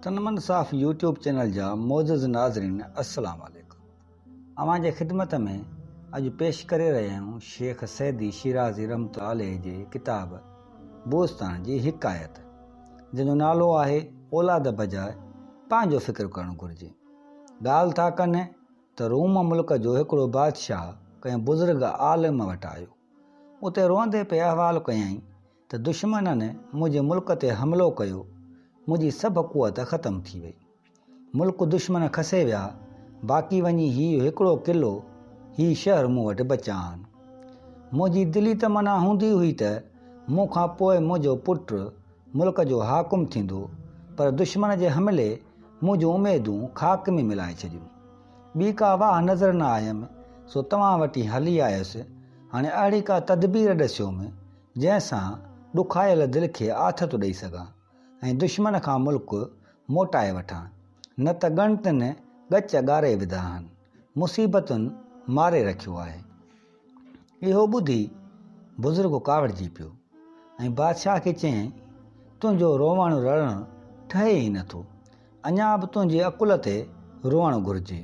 तनमन साफ़ YouTube channel जा मोज़ज़ नाज़रीन अस्सलाम वालेकुम। अवां जे ख़िदमत में अॼु पेश करे रहिया आहियूं शेख सैदी शिराज़ी रहमतुल्लाह अलैह जे किताब बोस्तान जी हिकायत, जंहिंजो नालो आहे औलाद बजाए पंहिंजो फ़िक्र करणु घुरिजे। ॻाल्हि था कनि त रूम मुल्क जो हिकिड़ो बादशाह कंहिं बुज़ुर्ग आलिम वटि आयो। उते रोअंदे पे अहवालु कयईं त दुश्मननि मुंहिंजे मुल्क ते हमिलो कयो, मुंहिंजी सभु क़ुवत ख़तमु थी वई। मुल्क दुश्मन खसे विया, बाक़ी वञी हीउ हिकिड़ो क़िलो, हीउ शहर मूं वटि बचा आहिनि। मुंहिंजी दिली तमन्ना हूंदी हुई त मूं खां पोइ मुंहिंजो पुटु मुल्क जो हाकुम थींदो, पर दुश्मन जे हमले मुंहिंजूं उमेदूं ख़ाक में मिलाए छॾियूं। ॿी का वाह नज़र न आयमि, सो तव्हां वटि हली आयुसि। हाणे अहिड़ी का तदबीर ॾसियोमि जंहिंसां ॾुखायल दिलि खे आथत ॾेई सघां ऐं दुश्मन खां मुल्क मोटाए वठां, न त ॻणितियुनि ॻच ॻारे विधा आहिनि, मुसीबतुनि मारे रखियो आहे। इहो ॿुधी बुज़ुर्ग कावड़िजी पियो ऐं बादशाह खे चयईं, तुंहिंजो रोवणु रड़णु ठहे ई नथो, अञा बि तुंहिंजे अकुल ते रोअणु घुरिजे।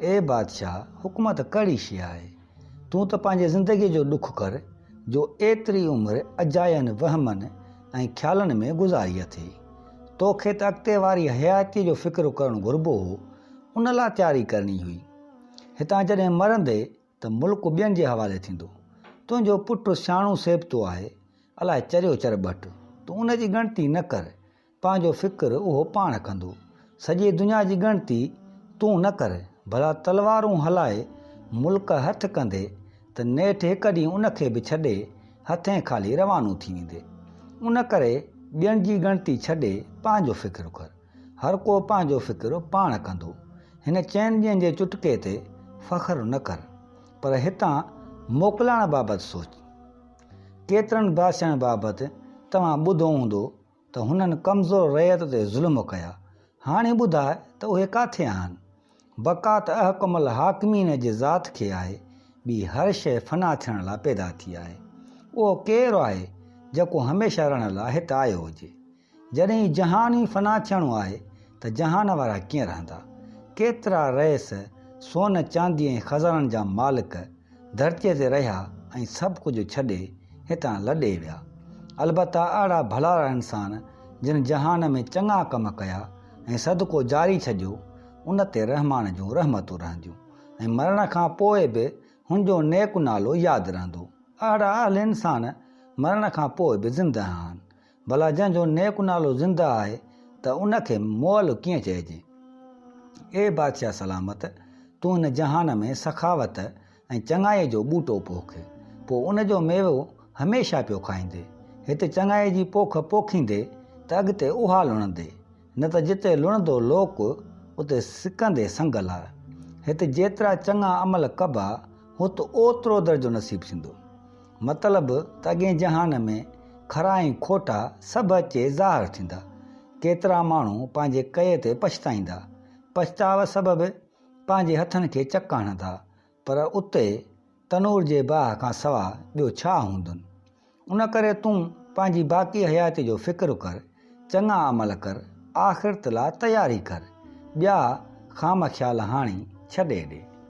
ए बादशाह, हुकूमत कहिड़ी शइ आहे? तूं त पंहिंजे ज़िंदगीअ जो ॾुख कर, जो एतिरी उमिरि अजायनि वहमनि ऐं ख़्यालनि में गुज़ारी अथई। तोखे त अॻिते वारी हयातीअ जो फ़िक्र करणु घुरिबो हो, उन लाइ तयारी करणी हुई। हितां जॾहिं मरंदे त मुल्क ॿियनि जे हवाले थींदो। तुंहिंजो पुटु सियाणो सेबतो आहे, अलाए चरियो चरबट, तूं उन जी ॻणती न कर, पंहिंजो फ़िक्र उहो पाण कंदो। सॼी दुनिया जी ॻणती तूं न कर, भला तलवारूं हलाए मुल्क हथु कंदे त नेठि हिकु ॾींहुं उनखे बि छॾे हथें ख़ाली रवानो थी वेंदे। उन करे ॿियनि जी ॻणती छॾे पंहिंजो फ़िक्र कर। हर को पंहिंजो फ़िक्र पाण कंदो। हिन चइनि ॾींहंनि जे चुटके ते फ़ख़्रु न कर, पर हितां मोकिलाइण बाबति सोच। केतिरनि बादशाहनि बाबति तव्हां ॿुधो हूंदो त हुननि कमज़ोर रैयत ते ज़ुल्म कया। हाणे ॿुधाए त उहे किथे आहिनि? बका त अहकमल हाकिमीन जे ज़ात खे आहे, ॿी हर शइ फ़ना थियण लाइ पैदा थी आहे। उहो केरु आहे जेको हमेशह रहण लाइ हिते आयो हुजे? जॾहिं जहान ई फ़ना थियणो आहे त जहान वारा कीअं रहंदा? केतिरा रईस, सोन चांदी ऐं ख़ज़ाननि जा मालिक धरतीअ ते रहिया ऐं सभु कुझु छॾे हितां लॾे विया। अलबत्ता अहिड़ा भलाड़ा इंसान जिन जहान में चङा कम कया ऐं सदको जारी छॾियो, उन ते रहमान जूं रहमतूं रहंदियूं ऐं मरण खां पोइ बि हुनजो नेक नालो यादि रहंदो। अहिड़ा अहल इंसान मरण खां पोइ बि ज़िंदा आहिनि। भला जंहिंजो नेक नालो ज़िंदा आहे त उनखे मुअल कीअं चइजे? ए बादशाह सलामत, तूं हिन जहान में सखावत ऐं चङाईअ जो ॿूटो पोख, पोइ उनजो मेवो हमेशह पियो खाईंदे। हिते चङाईअ जी पोख पोखींदे त अॻिते उहा लुणंदे, न त जिते लुणंदो लोक उते सिकंदे संगल आहे। हिते जेतिरा चङा अमल कबा हुते ओतिरो दर्जो नसीबु थींदो। मतिलबु त अॻे जहान में खरा ऐं खोटा सभु अचे ज़ाहिर थींदा। केतिरा माण्हू पंहिंजे कए ते पछताईंदा, पछताव सबबि पंहिंजे हथनि खे चक हणंदा, पर उते तनूर जे बाहि खां सवाइ ॿियो छा हूंदुनि? उन करे तूं पंहिंजी बाक़ी हयाती जो फ़िक्र कर, चङा अमल कर, आख़िरत लाइ तयारी कर, ॿिया ख़ाम ख़्याल हाणी छॾे ॾे।